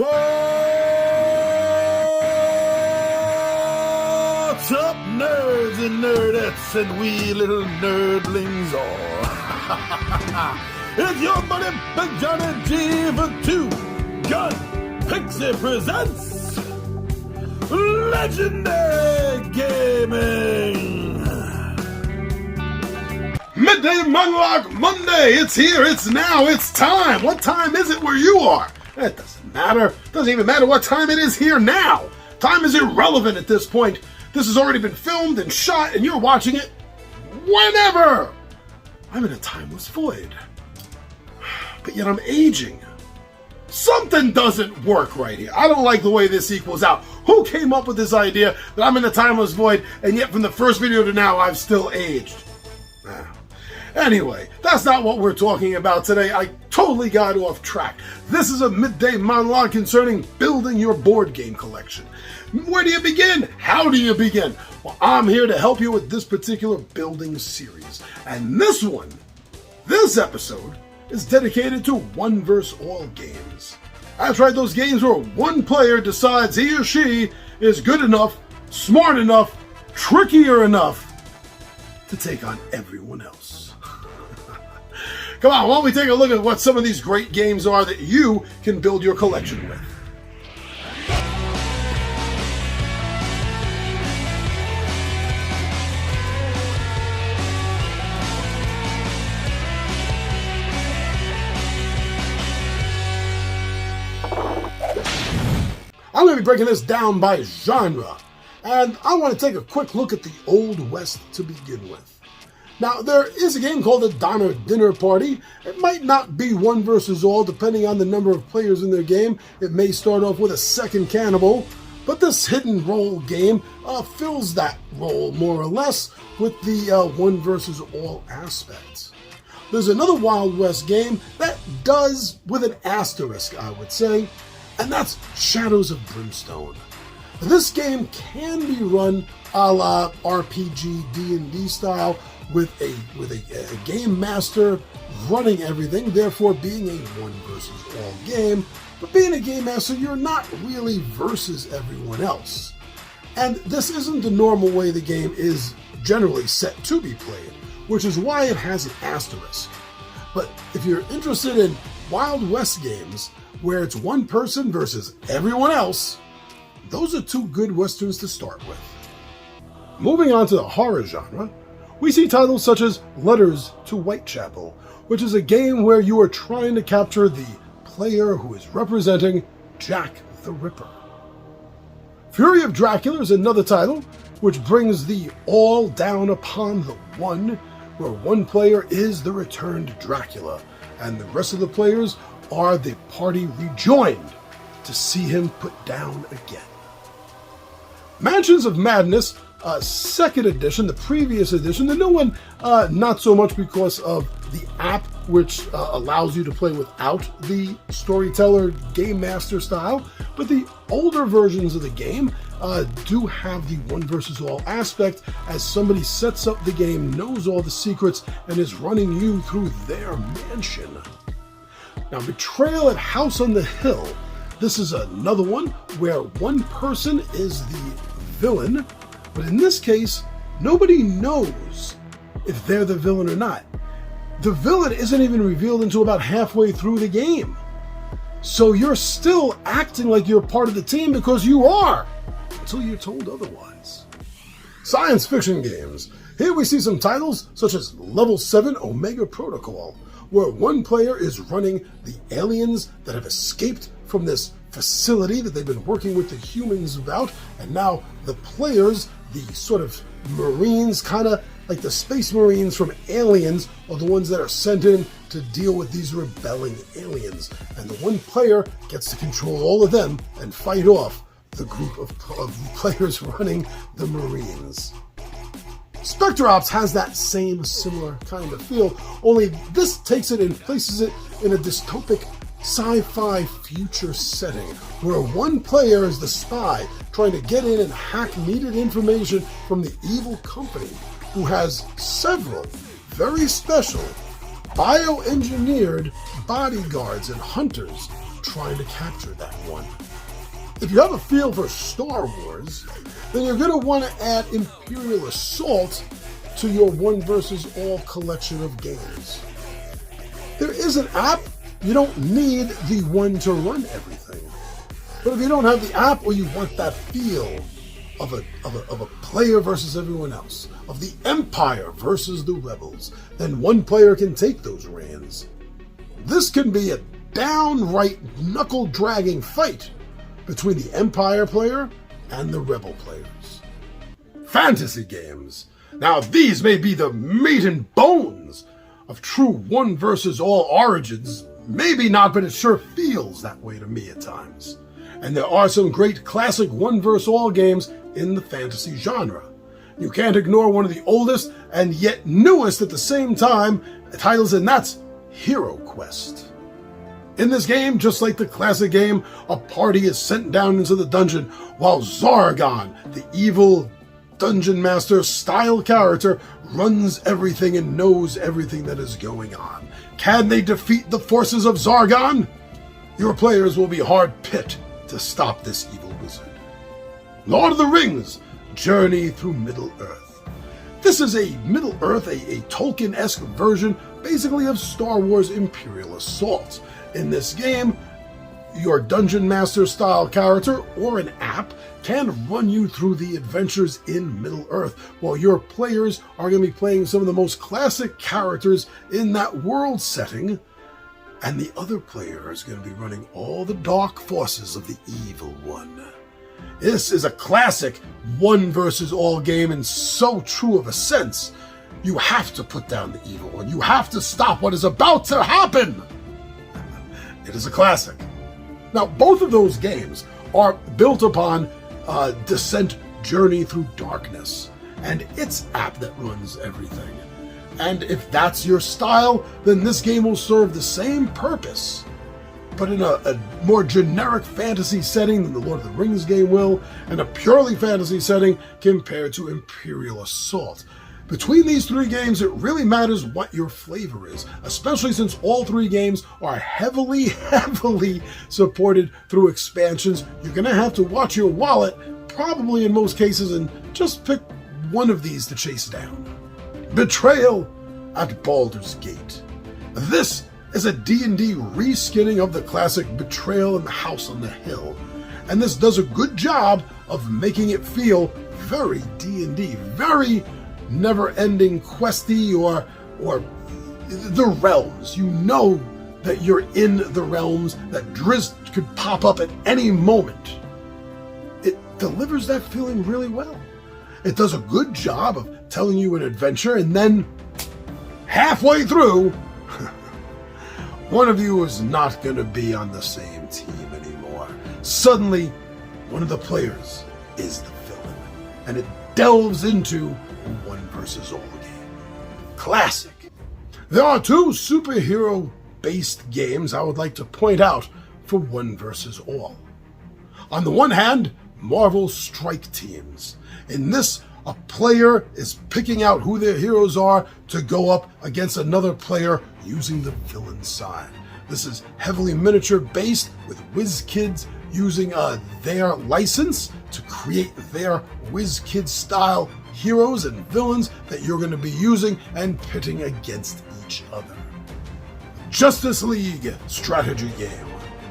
What's up, nerds and nerdettes and wee little nerdlings all? It's your buddy Big Johnny G for Two Gun Pixie presents Legendary Gaming. Midday Monologue Monday. It's here, it's now, it's time. What time is it where you are? It doesn't matter. It doesn't even matter what time it is here now. Time is irrelevant at this point. This has already been filmed and shot, and you're watching it whenever. I'm in a timeless void. But yet I'm aging. Something doesn't work right here. I don't like the way this equals out. Who came up with this idea that I'm in a timeless void, and yet from the first video to now, I've still aged? Anyway, that's not what we're talking about today. I totally got off track. This is a midday monologue concerning building your board game collection. Where do you begin? How do you begin? Well, I'm here to help you with this particular building series. And this episode, is dedicated to one versus all games. That's right, those games where one player decides he or she is good enough, smart enough, trickier enough to take on everyone else. Come on, why don't we take a look at what some of these great games are that you can build your collection with. I'm going to be breaking this down by genre, and I want to take a quick look at the Old West to begin with. Now, there is a game called the Donner Dinner Party. It might not be one versus all, depending on the number of players in their game. It may start off with a second cannibal, but this hidden role game fills that role, more or less, with the one versus all aspects. There's another Wild West game that does, with an asterisk, I would say, and that's Shadows of Brimstone. This game can be run a la RPG D&D style with a game master running everything, therefore being a one versus all game. But being a game master, you're not really versus everyone else. And this isn't the normal way the game is generally set to be played, which is why it has an asterisk. But if you're interested in Wild West games, where it's one person versus everyone else, those are two good westerns to start with. Moving on to the horror genre, we see titles such as Letters to Whitechapel, which is a game where you are trying to capture the player who is representing Jack the Ripper. Fury of Dracula is another title, which brings the all down upon the one, where one player is the returned Dracula, and the rest of the players are the party rejoined to see him put down again. Mansions of Madness, second edition, the previous edition, the new one, not so much because of the app, which allows you to play without the storyteller game master style, but the older versions of the game do have the one versus all aspect, as somebody sets up the game, knows all the secrets, and is running you through their mansion. Now, Betrayal at House on the Hill. This is another one where one person is the villain, but in this case, nobody knows if they're the villain or not. The villain isn't even revealed until about halfway through the game. So you're still acting like you're part of the team because you are, until you're told otherwise. Science fiction games. Here we see some titles such as Level 7 Omega Protocol, where one player is running the aliens that have escaped from this facility that they've been working with the humans about, and now the players, the sort of Marines, kind of like the Space Marines from Aliens, are the ones that are sent in to deal with these rebelling aliens, and the one player gets to control all of them and fight off the group of players running the Marines. Spectre Ops has that same similar kind of feel, only this takes it and places it in a dystopic sci-fi future setting where one player is the spy trying to get in and hack needed information from the evil company who has several very special bioengineered bodyguards and hunters trying to capture that one. If you have a feel for Star Wars, then you're going to want to add Imperial Assault to your One vs. All collection of games. There is an app. You don't need the one to run everything. But if you don't have the app, or you want that feel of a player versus everyone else, of the Empire versus the Rebels, then one player can take those reins. This can be a downright knuckle-dragging fight between the Empire player and the Rebel players. Fantasy games. Now these may be the meat and bones of true One vs. All origins. Maybe not, but it sure feels that way to me at times. And there are some great classic One vs. All games in the fantasy genre. You can't ignore one of the oldest and yet newest at the same time titles, and that's Hero Quest. In this game, just like the classic game, a party is sent down into the dungeon while Zargon, the evil dungeon master style character, runs everything and knows everything that is going on. Can they defeat the forces of Zargon? Your players will be hard pit to stop this evil wizard. Lord of the Rings, Journey Through Middle-earth. This is a Middle-earth, a Tolkien-esque version, basically of Star Wars Imperial Assault. In this game, your Dungeon Master style character or an app can run you through the adventures in Middle-earth, while your players are going to be playing some of the most classic characters in that world setting, and the other player is going to be running all the dark forces of the evil one. This is a classic One vs. All game, and so true of a sense. You have to put down the evil one. You have to stop what is about to happen. It is a classic. Now, both of those games are built upon Descent Journey Through Darkness and its app that runs everything. And if that's your style, then this game will serve the same purpose, but in a more generic fantasy setting than the Lord of the Rings game will, and a purely fantasy setting compared to Imperial Assault. Between these three games, it really matters what your flavor is, especially since all three games are heavily supported through expansions. You're going to have to watch your wallet, probably in most cases, and just pick one of these to chase down. Betrayal at Baldur's Gate. This is a D&D reskinning of the classic Betrayal in the House on the Hill, and this does a good job of making it feel very D&D, very never-ending questy or the realms. You know that you're in the realms, that Drizzt could pop up at any moment. It delivers that feeling really well. It does a good job of telling you an adventure, and then halfway through, one of you is not going to be on the same team anymore. Suddenly, one of the players is the villain, and it delves into One vs. All game. Classic. There are two superhero-based games I would like to point out for One vs. All. On the one hand, Marvel Strike Teams. In this, a player is picking out who their heroes are to go up against another player using the villain side. This is heavily miniature-based, with WizKids using their license to create their WizKid style heroes and villains that you're going to be using and pitting against each other. Justice League strategy game.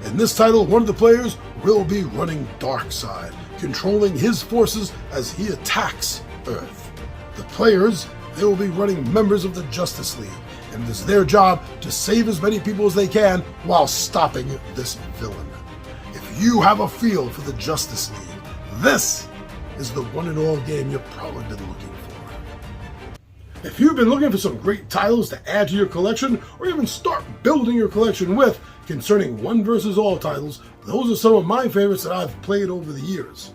In this title, one of the players will be running Darkseid, controlling his forces as he attacks Earth. The players, they will be running members of the Justice League, and it is their job to save as many people as they can while stopping this villain. If you have a feel for the Justice League, this is the one and all game you've probably been looking for. If you've been looking for some great titles to add to your collection, or even start building your collection with, concerning One vs. All titles, those are some of my favorites that I've played over the years.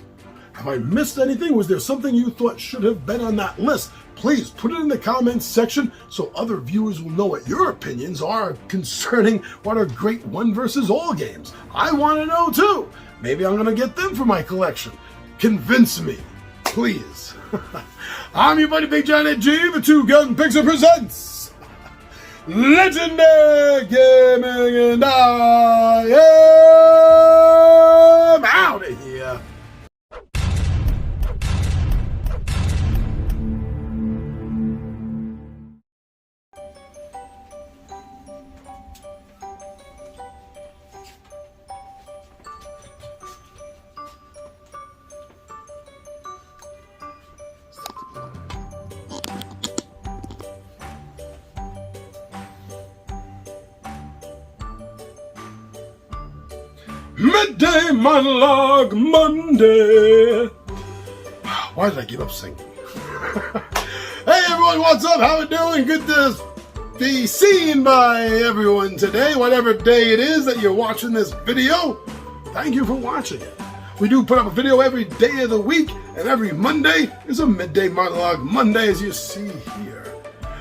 Have I missed anything? Was there something you thought should have been on that list? Please put it in the comments section so other viewers will know what your opinions are concerning what are great One vs. All games. I want to know too. Maybe I'm going to get them for my collection. Convince me, please. I'm your buddy Big John G, the Two Gun Pixel presents Legendary Gaming, and I am out of here. Midday Monologue Monday. Why did I give up singing? Hey everyone, what's up? How we doing? Good to be seen by everyone today, whatever day it is that you're watching this video. Thank you for watching it. We do put up a video every day of the week, and every Monday is a Midday Monologue Monday, as you see here.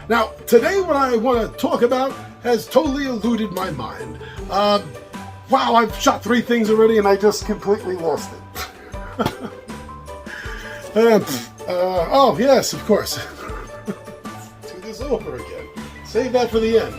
Now, today what I want to talk about has totally eluded my mind. Wow, I've shot 3 things already and I just completely lost it. Oh, yes, of course. Let's do this over again. Save that for the end.